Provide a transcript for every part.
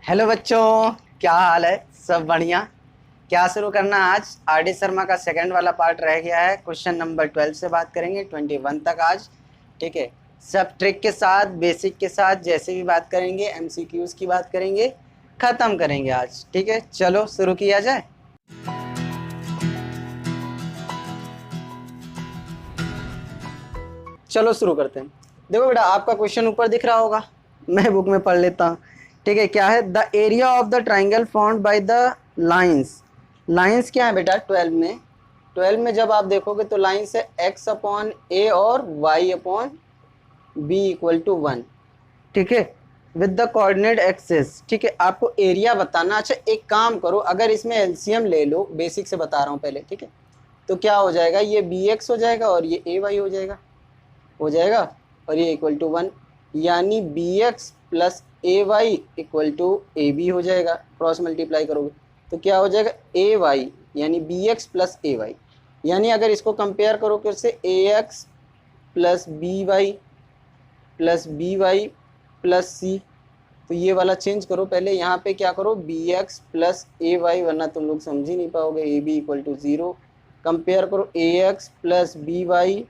Hello बच्चों, क्या हाल है? सब बढ़िया। क्या शुरू करना आज? आर डी शर्मा का सेकंड वाला पार्ट रह गया है। क्वेश्चन नंबर 12 से बात करेंगे 21 तक आज। ठीक है, सब ट्रिक के साथ, बेसिक के साथ, जैसे भी बात करेंगे, एमसीक्यूज की बात करेंगे, ख़त्म करेंगे आज। ठीक है, चलो शुरू किया जाए। चलो शुरू करते हैं। देखो बेटा, आपका क्वेश्चन ऊपर दिख रहा होगा, मैं बुक में पढ़ लेता हूँ। ठीक है, क्या है? The area of the triangle formed by the lines. Lines क्या है बेटा? 12 में जब आप देखोगे तो लाइंस है x अपॉन ए और y upon b equal to 1। ठीक है, विद द कोऑर्डिनेट एक्सिस। ठीक है, आपको एरिया बताना। अच्छा एक काम करो, अगर इसमें एलसीएम ले लो, बेसिक से बता रहा हूँ पहले। ठीक है, तो क्या हो जाएगा? ये बी एक्स हो जाएगा और ये ए वाई हो जाएगा और ये इक्वल टू 1, यानी B X plus A Y equal to A B हो जाएगा। क्रॉस मल्टीप्लाई करोगे तो क्या हो जाएगा? ए वाई यानी B X plus A Y, यानी अगर इसको कंपेयर करो फिर से, A X plus B Y plus C, तो ये वाला चेंज करो। पहले यहाँ पे क्या करो? B X plus A Y, वरना तुम लोग समझ ही नहीं पाओगे। A B equal to 0, compare करो A X plus B Y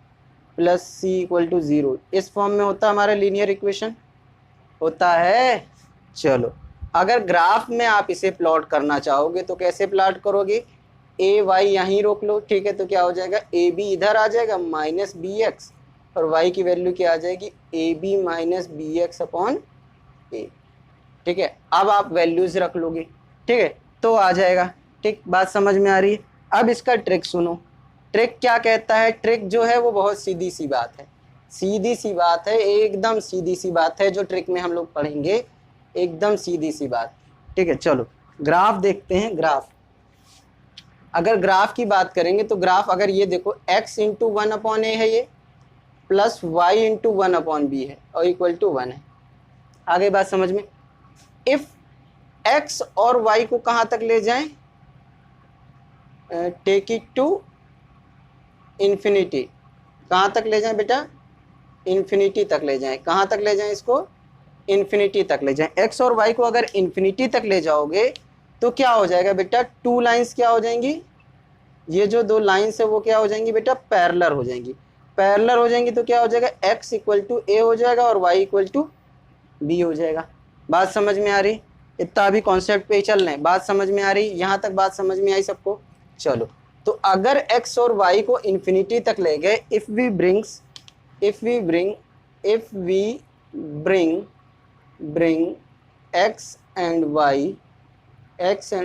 plus C equal to 0। इस फॉर्म में होता है हमारा लीनियर इक्वेशन, होता है। चलो, अगर ग्राफ में आप इसे प्लॉट करना चाहोगे तो कैसे प्लॉट करोगे? ए वाई यहीं रोक लो। ठीक है, तो क्या हो जाएगा? ए बी इधर आ जाएगा माइनस बी एक्स, और वाई की वैल्यू क्या आ जाएगी? A B minus B X upon A. ठीक है, अब आप वैल्यूज रख लोगे। ठीक है, तो आ जाएगा। ठीक, बात समझ में आ रही है? अब इसका ट्रिक सुनो। ट्रिक क्या कहता है? ट्रिक जो है वो बहुत सीधी सी बात है, सीधी सी बात है, एकदम सीधी सी बात है। जो ट्रिक में हम लोग पढ़ेंगे, एकदम सीधी सी बात। ठीक है, चलो ग्राफ देखते हैं। ग्राफ, अगर ग्राफ की बात करेंगे तो ग्राफ अगर ये देखो, x इंटू 1 अपॉन ए है ये, plus y into 1 upon b है और इक्वल टू 1 है। आगे बात समझ में? इफ x और y को कहाँ तक ले जाएं? Take it to infinity. कहाँ तक ले जाएं बेटा? इन्फिनिटी तक ले जाएं। कहाँ तक ले जाएं इसको? इन्फिनिटी तक ले जाएं। x और y को अगर इन्फिनिटी तक ले जाओगे तो क्या हो जाएगा बेटा? टू लाइंस क्या हो जाएंगी? ये जो दो लाइंस है वो क्या हो जाएंगी बेटा? पैरेलल हो जाएंगी। पैरेलल हो जाएंगी तो क्या हो जाएगा? x इक्वल टू ए हो जाएगा और y इक्वल टू बी हो जाएगा। बात समझ में आ रही? इतना अभी कॉन्सेप्ट पे ही चल रहे हैं। बात समझ में आ रही? यहाँ तक बात समझ में आई सबको? चलो, तो अगर x और y को इन्फिनिटी तक ले गए, if we bring x and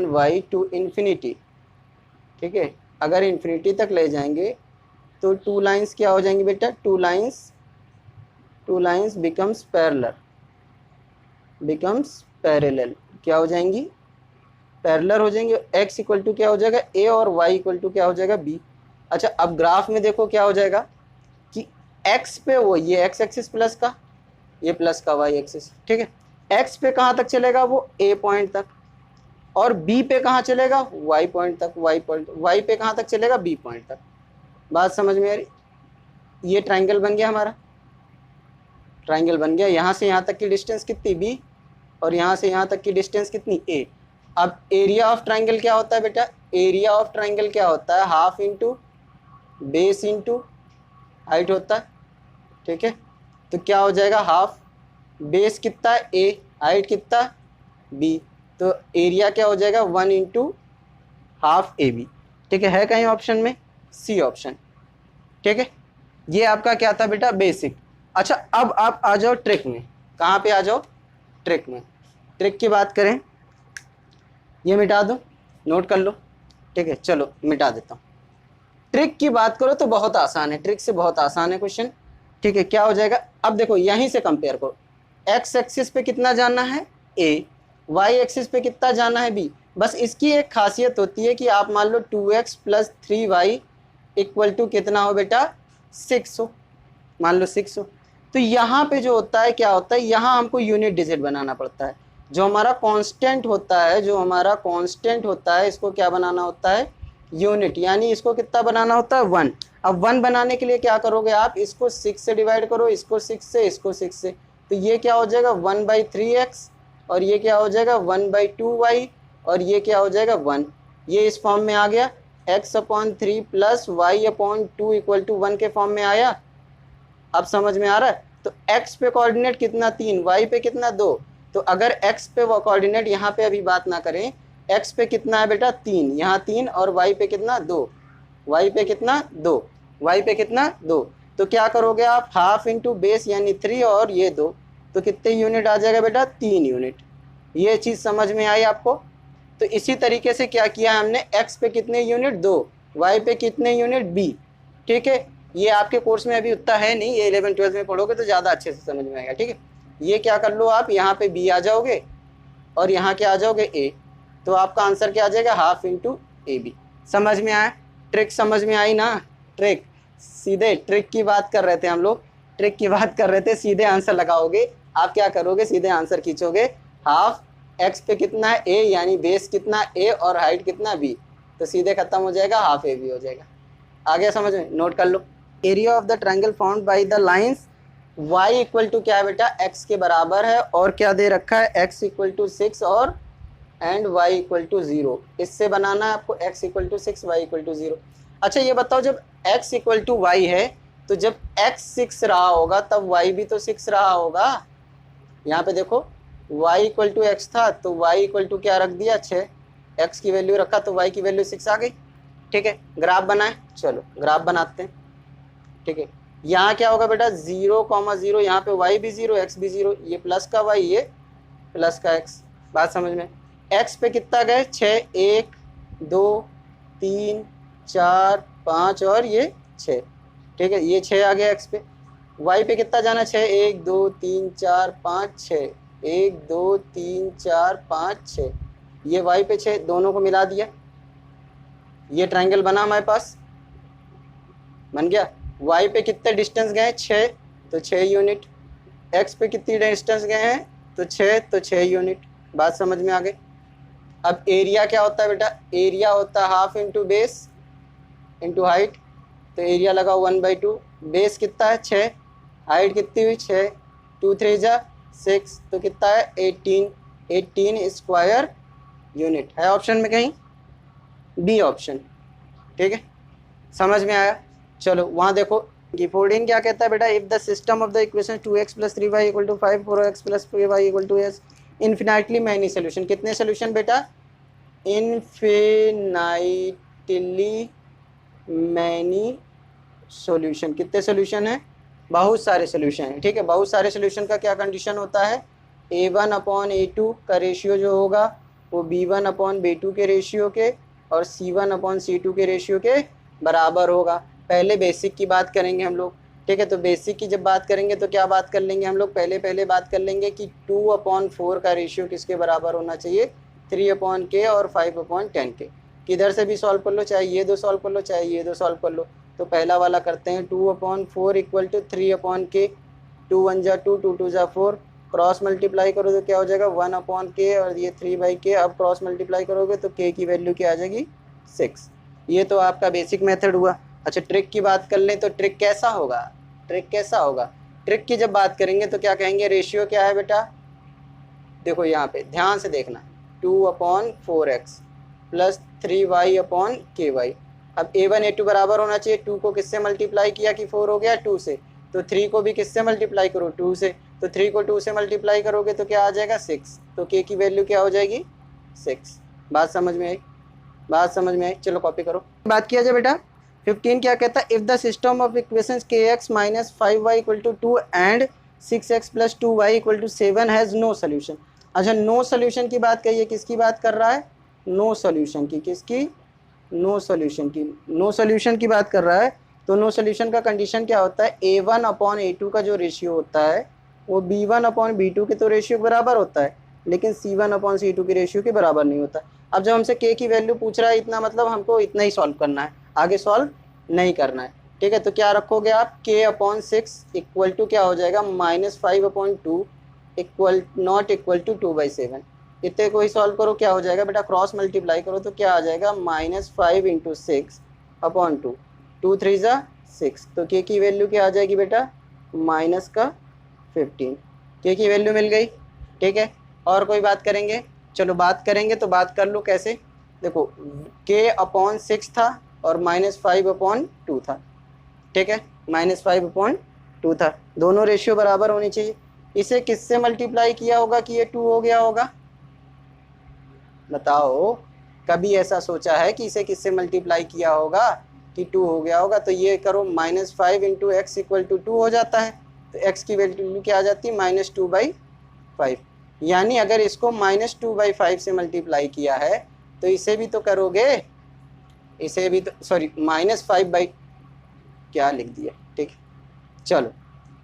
y to infinity. ठीक है, अगर इन्फिनिटी तक ले जाएंगे तो टू लाइंस क्या हो जाएंगी बेटा? Two lines becomes parallel. क्या हो जाएंगी? पैरेलल हो जाएंगे। x इक्वल टू क्या हो जाएगा? a और y इक्वल टू क्या हो जाएगा? b। अच्छा, अब ग्राफ में देखो क्या हो जाएगा कि x पे वो ये x एक्सिस प्लस का, ये प्लस का y एक्सिस। ठीक है, x पे कहाँ तक चलेगा? वो a पॉइंट तक, और b पे कहाँ चलेगा? y पॉइंट तक। y पे कहाँ तक चलेगा? b पॉइंट तक। बात समझ में आ रही? ये ट्राइंगल बन गया हमारा, ट्राइंगल बन गया। यहाँ से यहाँ तक की डिस्टेंस कितनी? b, और यहाँ से यहाँ तक की डिस्टेंस कितनी? a। अब एरिया ऑफ ट्राइंगल क्या होता है बेटा? एरिया ऑफ ट्राइंगल क्या होता है? Half into base into height होता है। ठीक है, तो क्या हो जाएगा? हाफ, बेस कितना है? a, हाइट कितना? b, तो एरिया क्या हो जाएगा? 1 इंटू हाफ ए बी। ठीक है कहीं ऑप्शन में? C option. ठीक है, ये आपका क्या था बेटा? बेसिक। अच्छा, अब आप आ जाओ ट्रिक में। कहाँ पे आ जाओ? ट्रिक में। ट्रिक की बात करें, ये मिटा दो, नोट कर लो। ठीक है, चलो मिटा देता हूँ। ट्रिक की बात करो तो बहुत आसान है, ट्रिक से बहुत आसान है क्वेश्चन। ठीक है, क्या हो जाएगा? अब देखो यहीं से कंपेयर करो। एक्स एक्सिस पे कितना जाना है? ए, वाई एक्सिस पे कितना जाना है? बी। बस इसकी एक खासियत होती है कि आप मान लो 2x plus 3y equal to कितना हो बेटा? 6 हो। मान लो 6 हो, तो यहाँ पे जो होता है क्या होता है? यहाँ हमको यूनिट डिजिट बनाना पड़ता है। जो हमारा कांस्टेंट होता है, इसको क्या बनाना होता है? यूनिट, यानी इसको कितना बनाना होता है? 1। अब 1 बनाने के लिए क्या करोगे आप? इसको 6 से डिवाइड करो, इसको 6 से, इसको 6 से, तो ये क्या हो जाएगा? 1/3x और ये क्या हो जाएगा 1/2y, और ये क्या हो जाएगा 1। ये इस फॉर्म में आ गया, x/3 plus y/2 equal to 1 के फॉर्म में आया। अब समझ में आ रहा है। तो x पे कोऑर्डिनेट कितना 3, y पे कितना 2। तो अगर x पे वो कोऑर्डिनेट, यहाँ पे अभी बात ना करें, x पे कितना है बेटा 3, यहाँ 3, और y पे कितना 2, y पे कितना 2, y पे कितना 2। तो क्या करोगे आप, हाफ इंटू बेस यानी 3 और ये 2, तो कितने यूनिट आ जाएगा बेटा 3 यूनिट। ये चीज़ समझ में आई आपको। तो इसी तरीके से क्या किया हमने, x पे कितने यूनिट 2, y पे कितने यूनिट b। ठीक है, ये आपके कोर्स में अभी उतना है नहीं, ये 11th-12th में पढ़ोगे तो ज़्यादा अच्छे से समझ में आएगा। ठीक है, ये क्या कर लो आप, यहाँ पे b आ जाओगे और यहाँ क्या आ जाओगे a, तो आपका आंसर क्या आ जाएगा, हाफ इंटू AB। समझ में आया, ट्रिक समझ में आई ना। ट्रिक, सीधे ट्रिक की बात कर रहे थे हम लोग, ट्रिक की बात कर रहे थे, सीधे आंसर लगाओगे। आप क्या करोगे, सीधे आंसर खींचोगे, हाफ x पे कितना है a, यानी बेस कितना a और हाइट कितना b, तो सीधे खत्म हो जाएगा, हाफ AB हो जाएगा। आ गया समझ में, नोट कर लो। Area of the triangle formed by the lines y equal to क्या है बेटा, x के बराबर है, और क्या दे रखा है, x इक्वल टू 6 और एंड y इक्वल टू 0। इससे बनाना है आपको x equal to 6, y equal to 0। अच्छा ये बताओ, जब x इक्वल टू y है, तो जब x 6 रहा होगा तब y भी तो 6 रहा होगा। यहाँ पे देखो y इक्वल टू एक्स था, तो y इक्वल टू क्या रख दिया 6, x की वैल्यू रखा तो y की वैल्यू 6 आ गई। ठीक है, ग्राफ बनाए, चलो ग्राफ बनाते हैं। ठीक है, यहाँ क्या होगा बेटा 0,0, यहाँ पे y भी 0, x भी 0, ये प्लस का y, ये प्लस का x। बात समझ में। x पे कितना गए 6, 1 2 3 4 5 और ये 6। ठीक है, ये 6 आ गया x पे। y पे कितना जाना 6, 1 2 3 4 5 6, 1 2 3 4 5 6, ये y पे 6, दोनों को मिला दिया, ये ट्रायंगल बना हमारे पास, बन गया। y पे कितने डिस्टेंस गए 6, तो 6 यूनिट। x पे कितनी डिस्टेंस गए हैं, तो 6, तो 6 यूनिट। बात समझ में आ गई। अब एरिया क्या होता है बेटा, एरिया होता है half into base into height, तो एरिया लगा 1/2। बेस कितना है 6, हाइट कितनी हुई 6, 2 3 जा 6, तो कितना है 18 स्क्वायर यूनिट। है ऑप्शन में कहीं, बी ऑप्शन। ठीक है, समझ में आया। चलो वहाँ देखो, गिफोर्डिन क्या कहता है बेटा, if the system of the equation 2x + 3y = 5, 4x + 5y = s, infinitely many solution. कितने सोल्यूशन बेटा, इन्फिनाइटली मैनी सॉल्यूशन। कितने सॉल्यूशन है, बहुत सारे सॉल्यूशन हैं। ठीक है, बहुत सारे सॉल्यूशन का क्या कंडीशन होता है, a1/a2 का रेशियो जो होगा वो b1/b2 के रेशियो के और c1/c2 के रेशियो के बराबर होगा। पहले बेसिक की बात करेंगे हम लोग। ठीक है, तो बेसिक की जब बात करेंगे तो क्या बात कर लेंगे हम लोग, पहले बात कर लेंगे कि 2/4 का रेशियो किसके बराबर होना चाहिए, 3/k और 5/10k। किधर से भी सॉल्व कर लो, चाहे ये दो सॉल्व कर लो, चाहे ये दो सॉल्व कर लो। तो पहला वाला करते हैं, 2/4 इक्वल टू 3/k, 2 1 जा 2, 2 2 जा 4, क्रॉस मल्टीप्लाई करो तो क्या हो जाएगा 1/k और ये 3/k। अब क्रॉस मल्टीप्लाई करोगे तो k की वैल्यू क्या आ जाएगी 6। ये तो आपका बेसिक मेथड हुआ। अच्छा ट्रिक की बात कर लें तो ट्रिक कैसा होगा, ट्रिक कैसा होगा, ट्रिक की जब बात करेंगे तो क्या कहेंगे, रेशियो क्या है बेटा, देखो यहाँ पे ध्यान से देखना, 2/4x प्लस 3y/ky। अब a1 a2 बराबर होना चाहिए, 2 को किससे मल्टीप्लाई किया कि 4 हो गया 2 से, तो 3 को भी किससे मल्टीप्लाई करो 2 से, तो 3 को 2 से मल्टीप्लाई करोगे तो क्या आ जाएगा 6, तो k की वैल्यू क्या हो जाएगी 6। बात समझ में आई, बात समझ में आई। चलो कॉपी करो। बात किया जाए बेटा 15 क्या कहता है, if the system of equations kx minus 5y = 2 and 6x + 2y = 7 has no solution. अच्छा नो सोल्यूशन की बात कही है, किसकी बात कर रहा है, नो सोल्यूशन की, किसकी, नो सोल्यूशन की, नो सोल्यूशन की बात कर रहा है। तो नो सोल्यूशन का कंडीशन क्या होता है, a1/a2 का जो रेशियो होता है वो b1/b2 के तो रेशियो बराबर होता है, लेकिन c1/c2 के रेशियो के बराबर नहीं होता। अब जब हमसे k की वैल्यू पूछ रहा है इतना, मतलब हमको इतना ही सॉल्व करना है, आगे सॉल्व नहीं करना है। ठीक है, तो क्या रखोगे आप, k/6 इक्वल टू क्या हो जाएगा -5/2 इक्वल नॉट इक्वल टू 2/7। इतने को ही सॉल्व करो, क्या हो जाएगा बेटा, क्रॉस मल्टीप्लाई करो तो क्या आ जाएगा -5 × 6/2, 2 3 जा 6, तो k की वैल्यू क्या आ जाएगी बेटा -15। k की वैल्यू मिल गई। ठीक है, और कोई बात करेंगे? चलो बात करेंगे तो बात कर लो कैसे। देखो k/6 था और -5/2 था, ठीक है, -5/2 था, दोनों रेशियो बराबर होनी चाहिए। इसे किससे मल्टीप्लाई किया होगा कि ये 2 हो गया होगा? बताओ, कभी ऐसा सोचा है कि इसे किससे मल्टीप्लाई किया होगा कि 2 हो गया होगा? तो ये करो, -5 × x = 2 हो जाता है, तो x की वैल्यू क्या आ जाती है? -2/5। यानी अगर इसको -2/5 से मल्टीप्लाई किया है तो इसे भी तो करोगे, इसे भी तो, सॉरी -5 क्या लिख दिया, ठीक है। चलो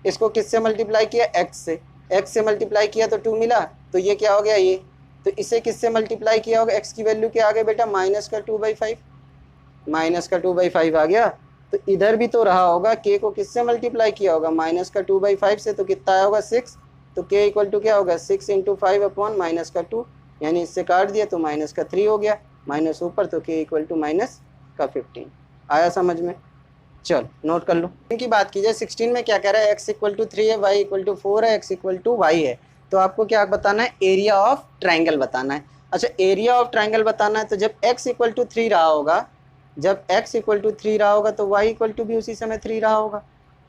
इसको किससे मल्टीप्लाई किया? x से, x से मल्टीप्लाई किया तो 2 मिला, तो ये क्या हो गया ये। तो इसे किससे मल्टीप्लाई किया होगा? x की वैल्यू क्या आ गई बेटा? -2/5, -2/5 आ गया। तो इधर भी तो रहा होगा, k को किससे मल्टीप्लाई किया होगा? -2/5 से, तो कितना आया होगा? 6। तो k = क्या होगा? 6 × 5/-2, यानी इससे काट दिया तो -3 हो गया, माइनस ऊपर, तो k = -15। आया समझ में? चल नोट कर लो। इनकी बात की जाए 16 में क्या कह रहा है? x = 3 है, y = 4 है, x = y है। तो आपको क्या बताना है? एरिया ऑफ ट्रायंगल बताना है। अच्छा, एरिया ऑफ ट्रायंगल बताना है तो जब x = 3 रहा होगा, जब x = 3 रहा होगा तो y = भी उसी समय 3 रहा होगा।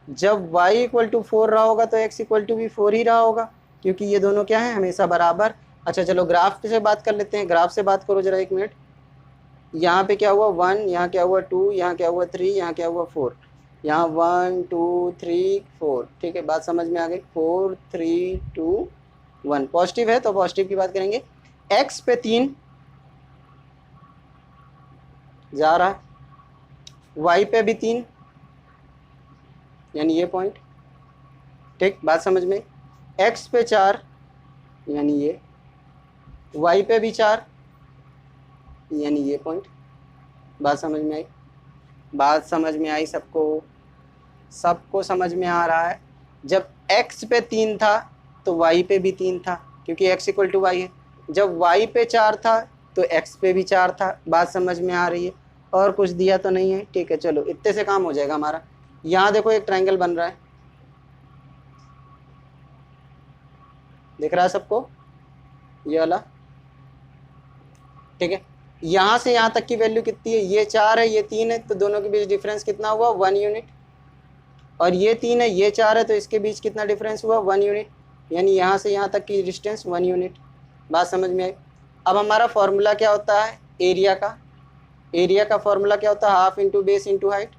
जब y = 4 रहा होगा तो x = भी 4 ही रहा होगा, क्योंकि ये दोनों क्या है? हमेशा बराबर। अच्छा चलो ग्राफ से बात कर लेते हैं। ग्राफ से बात करो जरा, 1 मिनट। यहाँ पे क्या हुआ? 1, यहाँ क्या हुआ? 2, यहाँ क्या हुआ? 3, यहाँ क्या हुआ? 4। यहाँ 1 2 3 4, ठीक है, बात समझ में आ गई। 4 3 2 1 पॉजिटिव है तो पॉजिटिव की बात करेंगे। x पे 3 जा रहा है, y पे भी 3, यानी ये पॉइंट, ठीक, बात समझ में। x पे 4, यानी ये, y पे भी 4, यानी ये पॉइंट। बात समझ में आई? बात समझ में आई सबको? सबको समझ में आ रहा है? जब x पे 3 था तो y पे भी 3 था, क्योंकि x = y है। जब y पे 4 था तो x पे भी 4 था। बात समझ में आ रही है? और कुछ दिया तो नहीं है? ठीक है, चलो इतने से काम हो जाएगा हमारा। यहाँ देखो एक ट्रायंगल बन रहा है, दिख रहा है सबको? ये वाला, ठीक है। यहाँ से यहाँ तक की वैल्यू कितनी है? ये 4 है, ये 3 है, तो दोनों के बीच डिफरेंस कितना हुआ? 1 यूनिट। और ये 3 है, ये 4 है, तो इसके बीच कितना डिफरेंस हुआ? 1 यूनिट। यानी यहाँ से यहाँ तक की डिस्टेंस 1 यूनिट। बात समझ में आई? अब हमारा फॉर्मूला क्या होता है एरिया का? एरिया का फॉर्मूला क्या होता है? Half into base into height,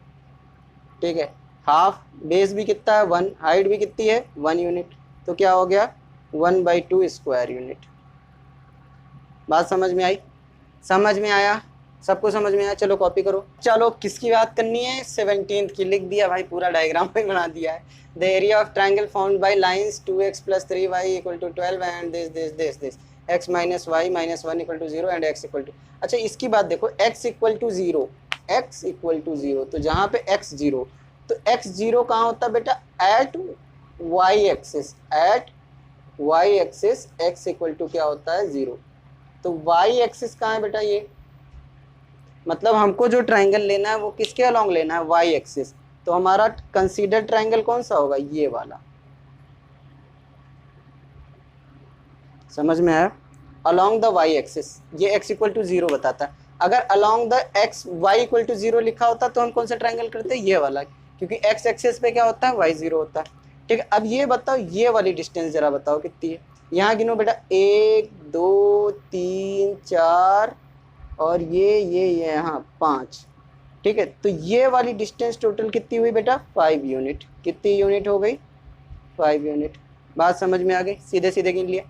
ठीक है। हाफ, बेस भी कितना है? 1, हाइट भी कितनी है? 1 यूनिट। तो क्या हो गया? 1/2 स्क्वायर यूनिट। बात समझ में आई? समझ में आया? सबको समझ में आया? चलो कॉपी करो। चलो किसकी बात करनी है? 17th की। लिख दिया भाई, पूरा डायग्राम भी बना दिया है। The area of triangle found by lines 2x + 3y = 12 and this x - y - 1 = 0 and x = अच्छा इसकी बात देखो, x = 0, x = 0, तो जहाँ पे x 0, तो x 0 कहाँ होता है बेटा? At y axis, at y axis x = क्या होता है? 0। तो y एक्सिस कहाँ है बेटा? ये मतलब हमको जो ट्रायंगल लेना है वो किसके अलोंग लेना है? y axis. तो हमारा कंसीडर ट्रायंगल कौन सा होगा? ये वाला। समझ में आया? अलोंग द y एक्सिस, ये x = 0 बताता है। अगर अलोंग द x y = 0 लिखा होता तो हम कौन सा ट्रायंगल करते? ये वाला, क्योंकि x एक्सिस पे क्या होता है? y 0 होता है, ठीक है। अब ये बताओ, ये वाली डिस्टेंस जरा बताओ कितनी है? यहाँ गिनो बेटा, 1 2 3 4 और ये यहाँ 5, ठीक है। तो ये वाली डिस्टेंस टोटल कितनी हुई बेटा? 5 यूनिट। कितनी यूनिट हो गई? 5 यूनिट। बात समझ में आ गई? सीधे सीधे गिन लिया।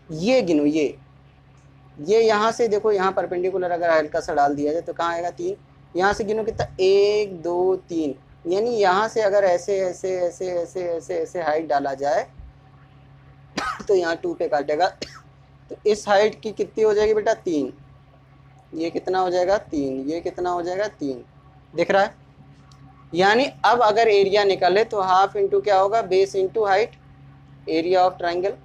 ये गिनो, ये यहाँ से देखो, यहाँ परपेंडिकुलर अगर हल्का सा डाल दिया जाए तो कहाँ आएगा? 3। यहाँ से गिनो कितना? 1 2 3, यानी यहाँ से अगर ऐसे ऐसे ऐसे ऐसे ऐसे ऐसे हाइट डाला जाए तो यहाँ 2 पे काटेगा, तो इस हाइट की कितनी हो जाएगी बेटा? 3। ये कितना हो जाएगा? 3। ये कितना हो जाएगा? 3। दिख रहा है? यानी अब अगर एरिया निकाले तो हाफ इंटू क्या होगा? Base into height, area of triangle,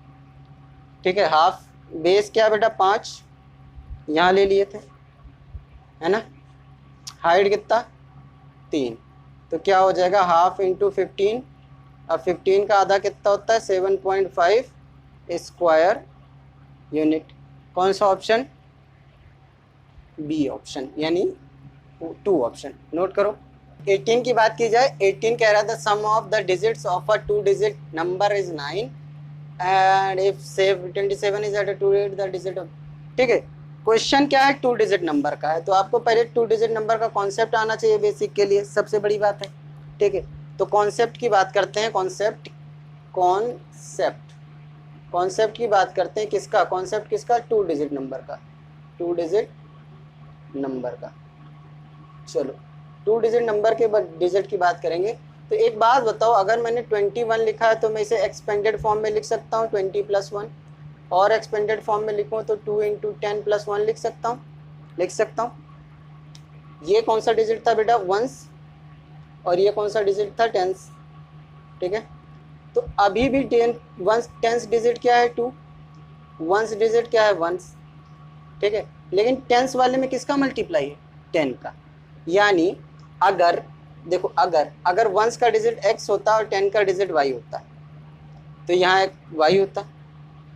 ठीक है। हाफ, बेस क्या बेटा? 5, यहाँ ले लिए थे, है ना। हाइट कितना? 3, तो क्या हो जाएगा? Half into 15। अब 15 का आधा कितना होता है? 7.5 स्क्वायर यूनिट। कौन सा ऑप्शन? बी ऑप्शन, यानी 2 ऑप्शन। नोट करो। 18 की बात की जाए, 18 कह रहा था sum of the digits of a 2 digit number is 9 and if say 27 is at 2 the digit of. ठीक है, क्वेश्चन क्या है? 2 डिजिट नंबर का है, तो आपको पहले 2 डिजिट नंबर का कॉन्सेप्ट आना चाहिए बेसिक के लिए, सबसे बड़ी बात है। ठीक है, तो कॉन्सेप्ट की बात करते हैं। कॉन्सेप्ट कॉन्सेप्ट की बात करते हैं। किसका कॉन्सेप्ट? किसका? 2 डिजिट नंबर का, 2 डिजिट नंबर का। चलो 2 डिजिट नंबर के डिजिट की बात करेंगे। तो एक बात बताओ, अगर मैंने 21 लिखा है तो मैं इसे एक्सपेंडेड फॉर्म में लिख सकता हूँ 20 + 1, और एक्सपेंडेड फॉर्म में लिखूँ तो 2 × 10 + 1 लिख सकता हूँ। ये कौन सा डिजिट था बेटा? 1s, और ये कौन सा डिजिट था? 10s। ठीक है, तो अभी भी 10s डिजिट क्या है? 2। 1s डिजिट क्या है? 1s। ठीक है, लेकिन 10s वाले में किसका मल्टीप्लाई है? 10 का। यानी अगर देखो, अगर 1s का डिजिट x होता और 10 का डिजिट y होता, तो यहाँ एक y होता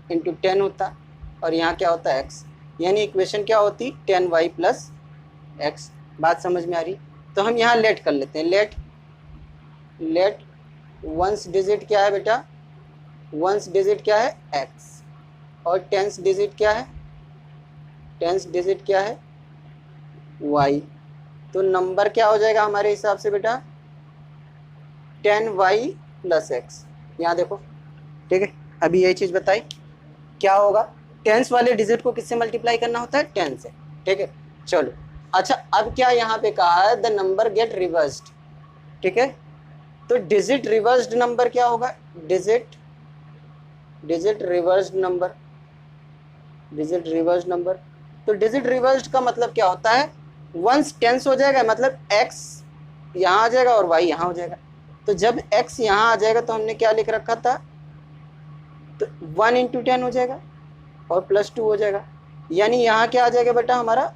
इंटू 10 होता, और यहाँ क्या होता है? x। यानी इक्वेशन क्या होती? 10y + x। बात समझ में आ रही? तो हम यहाँ लेट कर लेते हैं। लेट 1s डिजिट क्या है बेटा? 1s डिजिट क्या है? x, और 10s डिजिट क्या है? 10s डिजिट क्या है? y। तो नंबर क्या हो जाएगा हमारे हिसाब से बेटा? 10y + x। यहाँ देखो। ठीक है, अभी यही चीज़ बताई क्या होगा? 10s वाले डिजिट को किससे मल्टीप्लाई करना होता है? 10 से। ठीक है, चलो। अच्छा, अब क्या यहाँ पे कहा है? The number get reversed. ठीक है, तो डिजिट रिवर्स्ड नंबर क्या होगा? डिजिट रिवर्स्ड नंबर, तो डिजिट रिवर्स्ड का मतलब क्या होता है? 1s 10s हो जाएगा, मतलब x यहाँ आ जाएगा और y यहाँ हो जाएगा। तो जब x यहाँ आ जाएगा तो हमने क्या लिख रखा था? तो 1 × 10 हो जाएगा और +2 हो जाएगा, यानी यहाँ क्या आ जाएगा बेटा हमारा?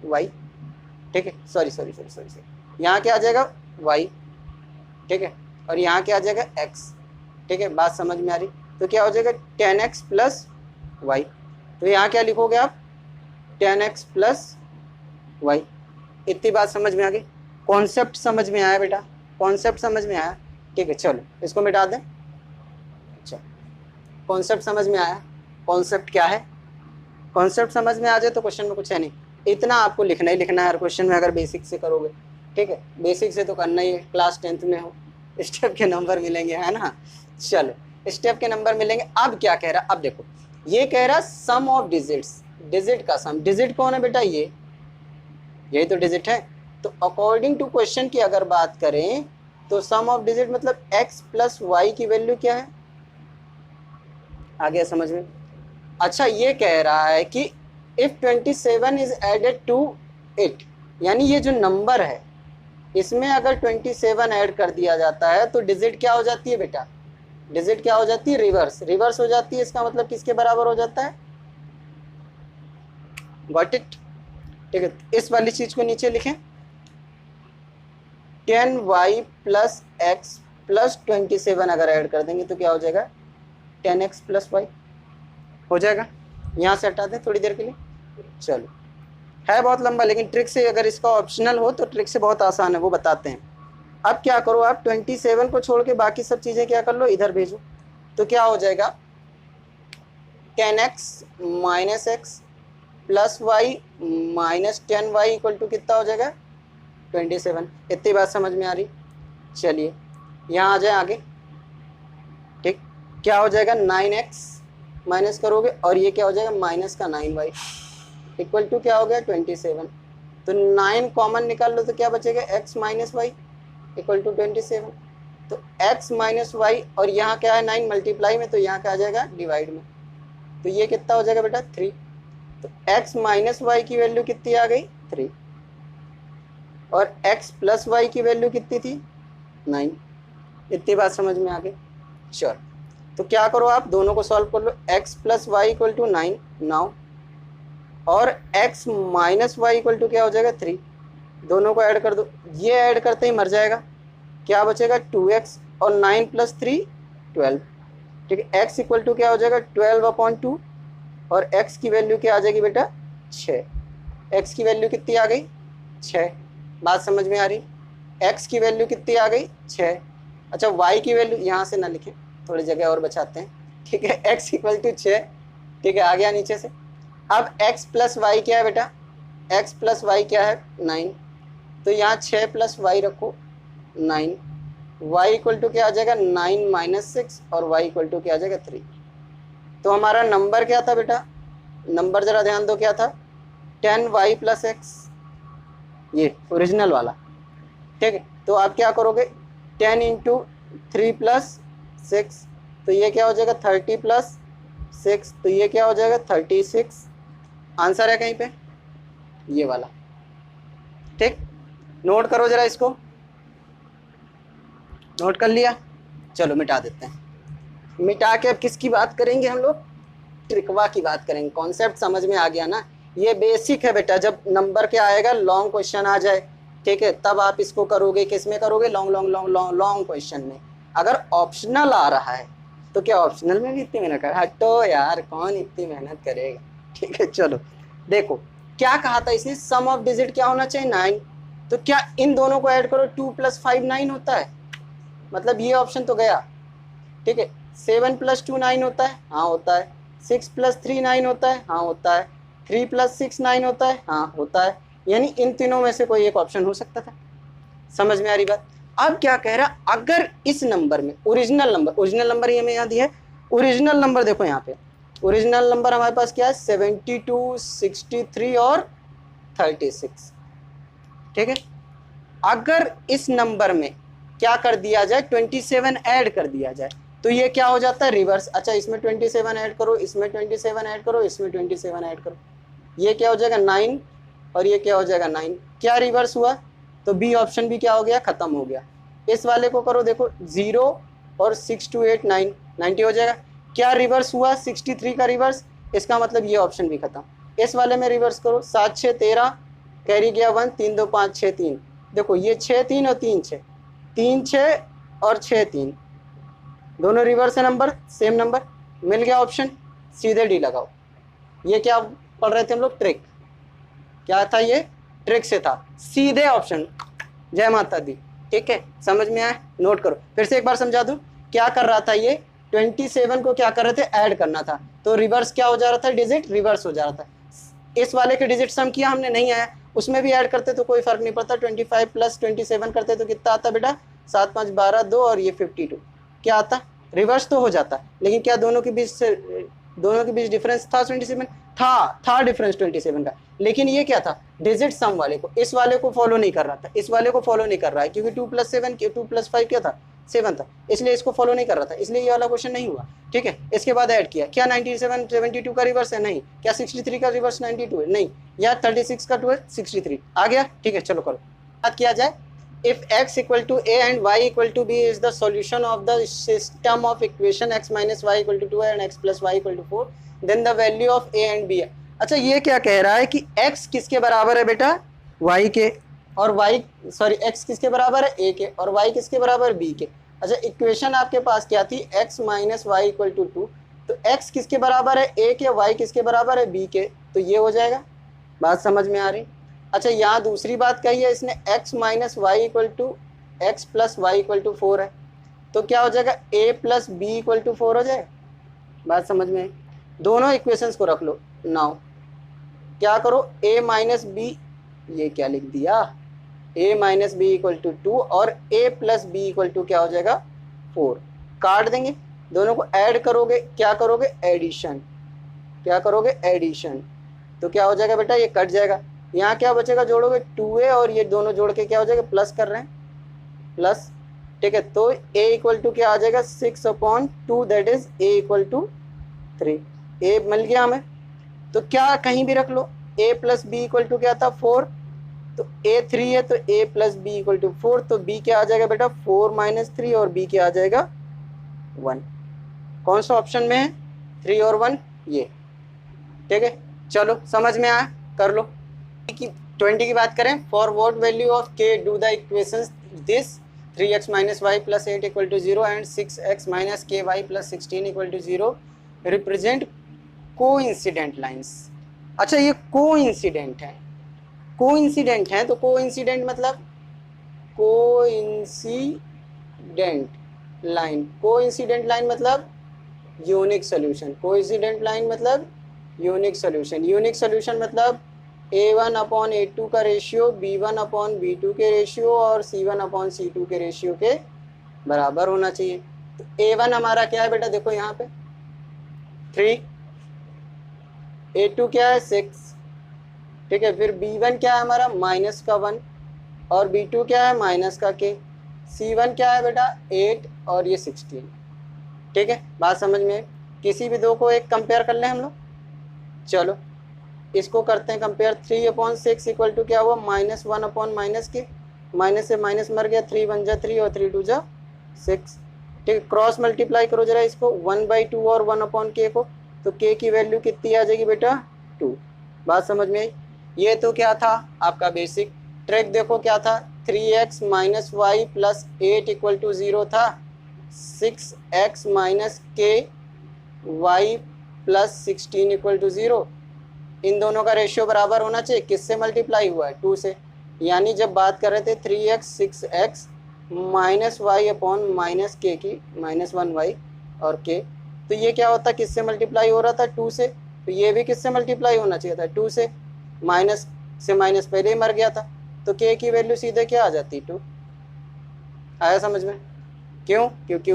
y। ठीक है, सॉरी, यहाँ क्या आ जाएगा? y। ठीक है, और यहाँ क्या आ जाएगा? x। ठीक है, बात समझ में आ रही? तो क्या हो जाएगा? 10x + y। तो यहाँ क्या लिखोगे आप? 10x + y। इतनी बात समझ में आ गई? कॉन्सेप्ट समझ में आया बेटा? कॉन्सेप्ट समझ में आया? ठीक है, चलो इसको मिटा दें। अच्छा, कॉन्सेप्ट समझ में आया? कॉन्सेप्ट क्या है? कॉन्सेप्ट समझ में आ जाए तो क्वेश्चन में कुछ है नहीं, इतना आपको लिखना ही लिखना है हर क्वेश्चन में, अगर बेसिक से करोगे। ठीक है, बेसिक से तो करना ही है, क्लास 10th में हो, स्टेप के नंबर मिलेंगे, है ना? चलो, स्टेप के नंबर मिलेंगे। अब क्या कह रहा? अब देखो, ये कह रहा सम ऑफ डिजिट्स, डिजिट का सम। डिजिट कौन है बेटा? यही तो डिजिट है। तो अकॉर्डिंग टू क्वेश्चन की अगर बात करें तो सम ऑफ डिजिट मतलब x + y की वैल्यू क्या है? आ गया समझ में? अच्छा, ये कह रहा है कि if 27 is added to it, यानी ये जो नंबर है इसमें अगर 27 ऐड कर दिया जाता है तो डिजिट क्या हो जाती है बेटा? डिजिट क्या हो जाती है? रिवर्स हो जाती है। इसका मतलब किसके बराबर हो जाता है? Got it? ठीक है, इस वाली चीज को नीचे लिखें। 10y + x + 27 अगर ऐड कर देंगे तो क्या हो जाएगा? 10x + y हो जाएगा। यहाँ से हटा दें थोड़ी देर के लिए। चलो, है बहुत लंबा, लेकिन ट्रिक से अगर इसका ऑप्शनल हो तो ट्रिक से बहुत आसान है, वो बताते हैं। अब क्या करो आप? 27 को छोड़ के बाकी सब चीज़ें क्या कर लो? इधर भेजो। तो क्या हो जाएगा? 10x - x + y - 10y = कितना हो जाएगा? 27। इतनी बात समझ में आ रही? चलिए यहाँ आ जाए आगे। ठीक, क्या हो जाएगा? 9x माइनस करोगे और ये क्या हो जाएगा? -9y = क्या हो गया? 27। तो 9 कॉमन निकाल लो तो क्या बचेगा? x - y = 27। तो x - y और यहाँ क्या है? 9 मल्टीप्लाई में, तो यहाँ क्या आ जाएगा? डिवाइड में। तो ये कितना हो जाएगा बेटा? 3। तो x - y की वैल्यू कितनी आ गई? 3, और x + y की वैल्यू कितनी थी? 9। इतनी बात समझ में आ गई? श्योर। तो क्या करो आप? दोनों को सॉल्व कर लो। x + y = 9 नाउ, और x - y = क्या हो जाएगा? 3। दोनों को ऐड कर दो। ये ऐड करते ही मर जाएगा। क्या बचेगा? 2x, और 9 + 3 12। ठीक है। x इक्वल टू क्या हो जाएगा 12/2 और x की वैल्यू क्या आ जाएगी बेटा 6। x की वैल्यू कितनी आ गई 6, बात समझ में आ रही। x की वैल्यू कितनी आ गई 6। अच्छा y की वैल्यू यहाँ से ना लिखें, थोड़ी जगह और बचाते हैं, ठीक है। x इक्वल टू 6, ठीक है, आ गया नीचे से। अब x प्लस वाई क्या है बेटा, x प्लस वाई क्या है 9, तो यहाँ 6 प्लस वाई रखो 9, y इक्वल टू क्या आ जाएगा 9 माइनस 6 और y इक्वल टू क्या आ जाएगा 3। तो हमारा नंबर क्या था बेटा, नंबर जरा ध्यान दो क्या था 10y प्लस एक्स, ये ओरिजिनल वाला, ठीक है। तो आप क्या करोगे 10 इंटू 3 प्लस 6, तो ये क्या हो जाएगा 30 प्लस 6, तो ये क्या हो जाएगा 36। आंसर है कहीं पे ये वाला, ठीक। नोट करो जरा, इसको नोट कर लिया, चलो मिटा देते हैं। मिटा के अब किसकी बात करेंगे हम लोग, ट्रिकवा की बात करेंगे। कॉन्सेप्ट समझ में आ गया ना, ये बेसिक है बेटा। जब नंबर क्या आएगा लॉन्ग क्वेश्चन आ जाए, ठीक है, तब आप इसको करोगे, किस में करोगे long long long long long question में। अगर ऑप्शनल आ रहा है तो क्या ऑप्शनल में भी इतनी मेहनत कर, हटो यार कौन इतनी मेहनत करेगा, ठीक है। चलो देखो क्या कहा था इसने, सम ऑफ डिजिट क्या होना चाहिए 9, तो क्या इन दोनों को ऐड करो 2 + 5 9 होता है, मतलब ये ऑप्शन तो गया, ठीक है। 7 + 2 9 होता है, हाँ होता है। 6 + 3 9 होता है, हाँ होता है। 3 + 6 9 होता है, हाँ होता है। यानी इन तीनों में से कोई एक ऑप्शन हो सकता था। समझ में आ रही बात। अब क्या कह रहा, अगर इस नंबर में ओरिजिनल नंबर ये हमें यहाँ दिया है, ओरिजिनल नंबर देखो यहाँ पे, ओरिजिनल नंबर हमारे पास क्या है 72, 63 और 36, ठीक है। अगर इस नंबर में क्या कर दिया जाए 27 ऐड कर दिया जाए, तो ये क्या हो जाता है रिवर्स। अच्छा इसमें 27 ऐड करो, इसमें 27 ऐड करो, इसमें 27 ऐड करो, ये क्या हो जाएगा 9 और ये क्या हो जाएगा 9, क्या रिवर्स हुआ, तो बी ऑप्शन भी क्या हो गया खत्म हो गया। इस वाले को करो, देखो 0 और 6 2 8 9 90 हो जाएगा, क्या रिवर्स हुआ 63 का रिवर्स, इसका मतलब ये ऑप्शन भी खत्म। इस वाले में रिवर्स करो 7 6 13, कैरी गया 1, 3 2 5 6 3, देखो ये 6 3 और 3 6, 3 6 और 6 3, दोनों रिवर्स है नंबर, सेम नंबर, मिल गया ऑप्शन, सीधे डी लगाओ। ये क्या पढ़ रहे थे हम लोग, ट्रिक, क्या था ये, ट्रिक से था, सीधे ऑप्शन, जय माता दी, ठीक है। समझ में आया, नोट करो फिर से एक बार समझा दूं। क्या कर रहा था ये 27 को क्या कर रहे थे ऐड करना था, तो रिवर्स क्या हो जा रहा था, डिजिट रिवर्स हो जा रहा था। इस वाले के डिजिट सम किया हमने, नहीं आया, उसमें भी ऐड करते तो कोई फर्क नहीं पड़ता, 25 + 27 करते तो कितना आता बेटा 7 5 12 2 और ये 52, क्या आता रिवर्स तो हो जाता, लेकिन क्या दोनों के बीच डिफरेंस था 27, था डिफरेंस 27 का, लेकिन ये क्या था डिजिट सम वाले को, इस वाले को फॉलो नहीं कर रहा था, इस वाले को फॉलो नहीं कर रहा है, क्योंकि 2 + 7 2 + 5 क्या था 7 था, इसलिए इसको फॉलो नहीं कर रहा था, इसलिए ये वाला क्वेश्चन नहीं हुआ, ठीक है। इसके बाद ऐड किया, क्या 97 72 का रिवर्स है, नहीं, क्या 63 का रिवर्स 92 है, नहीं, या 36 का 2 63 आ गया, ठीक है। चलो करो बात किया जाए, if x equal to a and y equal to b is the solution of the system of equation x minus y equal to 2 and x plus y equal to 4, then the value of a and b है। अच्छा ये क्या कह रहा है कि x किसके बराबर है बेटा y के, और x किसके बराबर है a के, और y किसके बराबर b के। अच्छा इक्वेशन आपके पास क्या थी x minus y equal to 2, तो x किसके बराबर है a के, y किसके बराबर है b के, तो ये हो जाएगा, बात समझ में आ रही। अच्छा यहाँ दूसरी बात कही है इसने x minus y equal to x plus y equal to 4 है, तो क्या हो जाएगा a plus b equal to 4 हो जाए, बात समझ में। दोनों इक्वेशंस को रख लो, नाउ क्या करो a माइनस बी, ये क्या लिख दिया a minus b equal to 2 और a plus b equal to क्या हो जाएगा 4, काट देंगे, दोनों को ऐड करोगे, क्या करोगे एडिशन, क्या करोगे एडिशन, तो क्या हो जाएगा बेटा ये कट जाएगा, यहाँ क्या बचेगा जोड़ोगे 2a और ये दोनों जोड़ के क्या हो जाएगा प्लस कर रहे हैं प्लस, ठीक है। तो a इक्वल टू क्या आ जाएगा 6/2, that is a equal to 3, a मिल गया हमें, तो क्या कहीं भी रख लो a plus b equal to क्या था 4, तो a 3 है तो a plus b equal to 4, तो b क्या आ जाएगा बेटा 4 - 3 और b क्या आ जाएगा 1, कौन सा ऑप्शन में है 3 और 1 ये, ठीक है। चलो समझ में आया, कर लो। 20 की बात करें, for what value of k do the equations this 3x minus Y plus 8 equal to 0 and 6x minus के Y plus 16 equal to 0 represent coincident lines. अच्छा ये को इंसिडेंट है, को इंसिडेंट है तो को इंसिडेंट मतलब को इंसिडेंट लाइन, को इंसिडेंट लाइन मतलब यूनिक सोल्यूशन, को इंसिडेंट लाइन मतलब यूनिक सोल्यूशन, यूनिक सोल्यूशन मतलब a1 अपॉन a2 का रेशियो b1 अपॉन b2 के रेशियो और c1 अपॉन c2 के रेशियो के बराबर होना चाहिए। तो a1 हमारा क्या है बेटा, देखो यहाँ पे 3, a2 क्या है 6, ठीक है, फिर b1 क्या है हमारा माइनस का 1 और b2 क्या है माइनस का k, c1 क्या है बेटा 8 और ये 16, ठीक है, बात समझ में। किसी भी दो को एक कंपेयर कर लें हम लोग, चलो इसको करते हैं कंपेयर। 3 अपॉन 6 इक्वल टू क्या हुआ माइनस 1 अपॉन माइनस के, माइनस से माइनस मर गया, 3 1 जा 3 और 3 2 जा 6, ठीक है, क्रॉस मल्टीप्लाई करो जरा इसको 1/2 और 1 अपॉन के को, तो के की वैल्यू कितनी आ जाएगी बेटा 2। बात समझ में आई। ये तो क्या था आपका बेसिक ट्रिक, देखो क्या था 3x minus Y plus 8 equal to 0 था, 6x माइनस के वाई प्लस 16 इक्वल टू 0, इन दोनों का रेशियो बराबर होना चाहिए, किससे मल्टीप्लाई हुआ है 2 से, यानी जब बात कर रहे थे 3x 6x minus Y upon minus के की माइनस 1y और के, तो ये क्या होता किससे मल्टीप्लाई हो रहा था 2 से, तो ये भी किससे मल्टीप्लाई होना चाहिए था 2 से, माइनस से माइनस पहले ही मर गया था, तो के की वैल्यू सीधे क्या आ जाती 2। आया समझ में, क्यों, क्योंकि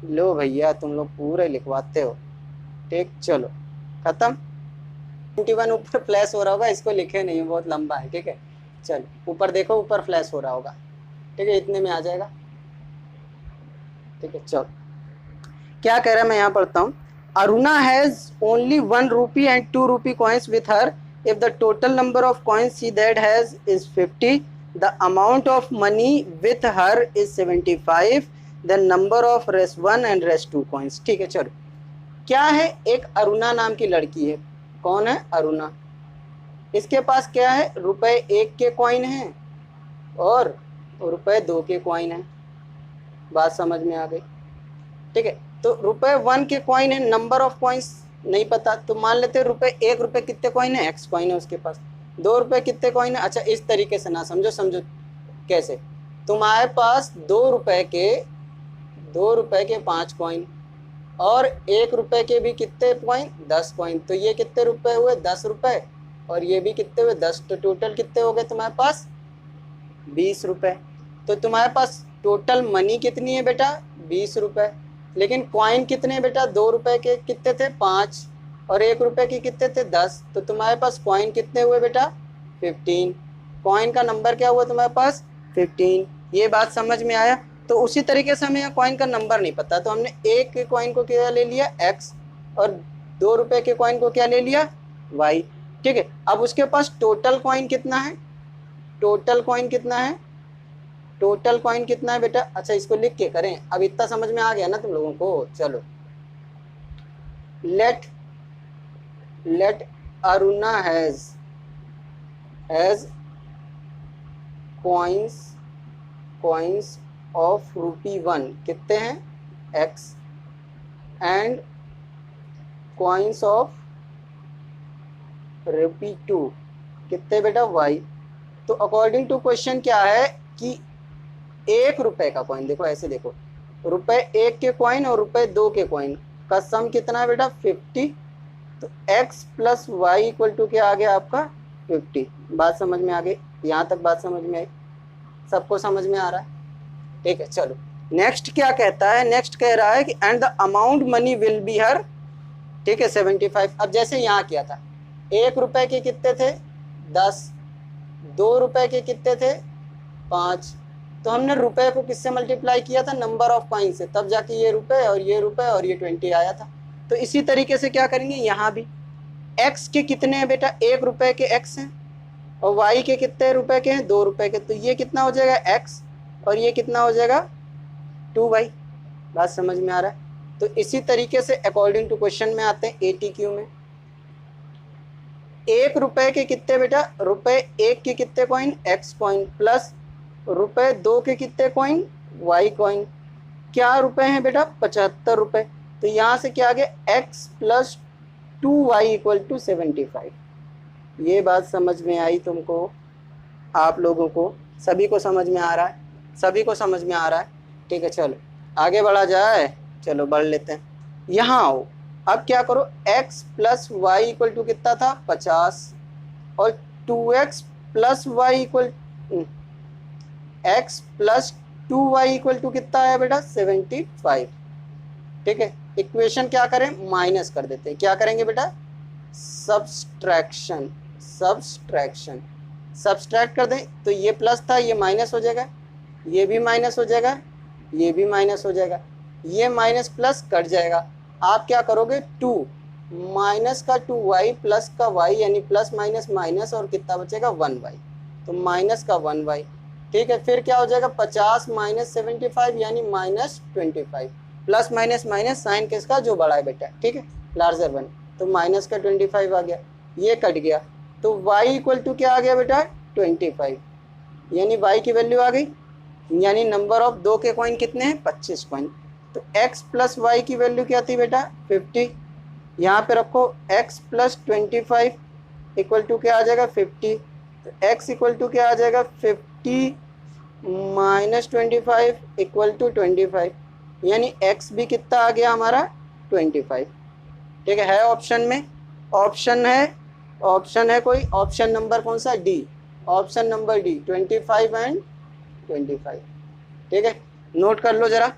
लो भैया तुम लोग पूरे लिखवाते हो, ठीक, चलो खत्म। 21 ऊपर फ्लैश हो रहा होगा, इसको लिखे नहीं, बहुत लंबा है, ठीक है, चलो ऊपर देखो, ऊपर फ्लैश हो रहा होगा, ठीक है, इतने में आ जाएगा, ठीक है। चलो क्या कह रहा है मैं यहाँ पढ़ता हूँ, Aruna has only 1 rupee and 2 rupee coins with her, if the total number of coins she that has is 50, the amount of money with her is 75, the number of rest 1 and rest 2 coins, ठीक है। चलो क्या है, एक अरुणा नाम की लड़की है, कौन है अरुणा, इसके पास क्या है रुपए 1 के कॉइन हैं और रुपए 2 के कॉइन हैं, बात समझ में आ गई, ठीक है। तो रुपए 1 के कॉइन है, नंबर ऑफ कॉइन्स नहीं पता, तो मान लेते हैं रुपए 1 रुपए कितने कॉइन है, x कॉइन है उसके पास, 2 रुपए कितने कॉइन है, अच्छा इस तरीके से ना समझो, समझो कैसे, तुम्हारे पास 2 रुपए के 5 कॉइन और 1 रुपए के भी कितने कॉइन 10 कॉइन, तो ये कितने रुपए हुए 10 रुपए और ये भी कितने हुए 10, तो टोटल कितने हो गए तुम्हारे पास 20 रुपए। तो तुम्हारे पास टोटल मनी कितनी है बेटा 20 रुपए, लेकिन कॉइन कितने हैं बेटा 2 रुपए के कितने थे 5 और 1 रुपए के कितने थे 10, तो तुम्हारे पास कॉइन कितने हुए बेटा 15, कॉइन का नंबर क्या हुआ तुम्हारे पास 15, ये बात समझ में आया। तो उसी तरीके से हमें यहाँ कॉइन का नंबर नहीं पता, तो हमने 1 के कॉइन को क्या ले लिया x और 2 रुपए के कॉइन को क्या ले लिया y, ठीक है। अब उसके पास टोटल कॉइन कितना है, टोटल कॉइन कितना है, टोटल कॉइन कितना है बेटा, अच्छा इसको लिख के करें, अब इतना समझ में आ गया ना तुम लोगों को। चलो let Aruna has coins of ₹1 कितने हैं x एंड कॉइन्स ऑफ ₹2 कितने बेटा y। तो अकॉर्डिंग टू क्वेश्चन क्या है कि 1 रुपए का कॉइन, देखो ऐसे देखो, रुपए 1 के कॉइन और रुपए 2 के कॉइन का सम कितना है बेटा 50, तो x plus y equal to क्या आ गया आपका 50। बात समझ में आ गई, यहाँ तक बात समझ में आई, सबको समझ में आ रहा है, ठीक है। चलो नेक्स्ट क्या कहता है, नेक्स्ट कह रहा है कि and the amount money will be her, ठीक है 75। अब जैसे यहाँ किया था 1 रुपए के कितने थे 10, 2 रुपए के कितने थे 5, तो हमने रुपए को किससे मल्टीप्लाई किया था नंबर ऑफ कॉइन से, तब जाके ये रुपए और ये रुपए और ये 20 आया था। तो इसी तरीके से क्या करेंगे यहाँ भी, x के कितने हैं बेटा 1 रुपए के x हैं और y के कितने रुपए के हैं 2 रुपए के, तो ये कितना हो जाएगा x और ये कितना हो जाएगा 2y। बात समझ में आ रहा है। तो इसी तरीके से अकॉर्डिंग टू क्वेश्चन में आते हैं ATQ में, 1 रुपए के कितने बेटा, रुपए 1 के कितने कॉइन x कॉइन प्लस रुपए 2 के कितने कॉइन वाई कॉइन क्या रुपए हैं बेटा, 75 रुपए। तो यहाँ से क्या आ गया, x plus 2y equal to 75। ये बात समझ में आई तुमको, आप लोगों को सभी को समझ में आ रहा है, सभी को समझ में आ रहा है। ठीक है, चलो आगे बढ़ा जाए, चलो बढ़ लेते हैं। यहाँ आओ, अब क्या करो, x plus y equal to कितना था, 50, और 2x plus y equal x plus 2y equal to कितना है बेटा, 75। ठीक है, इक्वेशन क्या करें, माइनस कर देते हैं। क्या करेंगे बेटा, सब्सट्रैक्शन, सब्सट्रैक्शन, सब्सट्रैक्ट कर दें तो ये प्लस था, ये माइनस हो जाएगा, ये भी माइनस हो जाएगा, ये भी माइनस हो जाएगा, ये माइनस प्लस कट जाएगा। आप क्या करोगे, 2 माइनस का 2y प्लस का y यानी प्लस माइनस माइनस, और कितना बचेगा 1y, तो माइनस का 1y। ठीक है, फिर क्या हो जाएगा, 50 माइनस 75 यानी minus 25, plus minus minus sign किसका, जो बड़ा है बेटा। ठीक है, लार्जर वन, तो माइनस का 25 आ गया, ये कट गया, तो y इक्वल टू क्या आ गया बेटा, 25, यानी y की वैल्यू आ गई, यानी नंबर ऑफ 2 के कॉइन कितने हैं, 25 कॉइन। तो x प्लस वाई की वैल्यू क्या थी बेटा, 50। यहाँ पे रखो x प्लस 25 इक्वल टू क्या आ जाएगा, 50। तो x इक्वल टू क्या आ जाएगा, 50 माइनस 25 इक्वल टू 25, यानी x भी कितना आ गया हमारा, 25। ठीक है ऑप्शन में, ऑप्शन है, ऑप्शन है कोई, ऑप्शन नंबर कौन सा, D, option number D, 25 and 25। ठीक है, नोट कर लो जरा।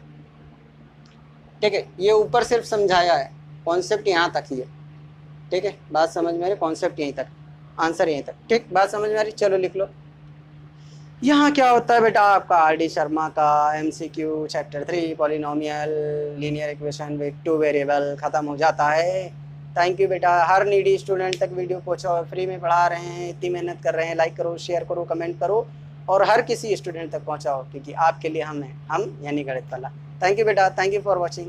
ठीक है, ये ऊपर सिर्फ समझाया है, कॉन्सेप्ट यहाँ तक ही है। ठीक है, बात समझ में आ रही, कॉन्सेप्ट यहीं तक, आंसर यहीं तक। ठीक, बात समझ में आ रही, चलो लिख लो। यहाँ क्या होता है बेटा, आपका आर.डी. शर्मा का MCQ chapter 3 polynomial linear equation with 2 variable खत्म हो जाता है। थैंक यू बेटा, हर नीडी स्टूडेंट तक वीडियो पहुँचाओ, फ्री में पढ़ा रहे हैं, इतनी मेहनत कर रहे हैं, लाइक करो, शेयर करो, कमेंट करो, और हर किसी स्टूडेंट तक पहुँचाओ, क्योंकि आपके लिए हम हैं, हम यानी गणित वाला। थैंक यू बेटा, थैंक यू फॉर वॉचिंग।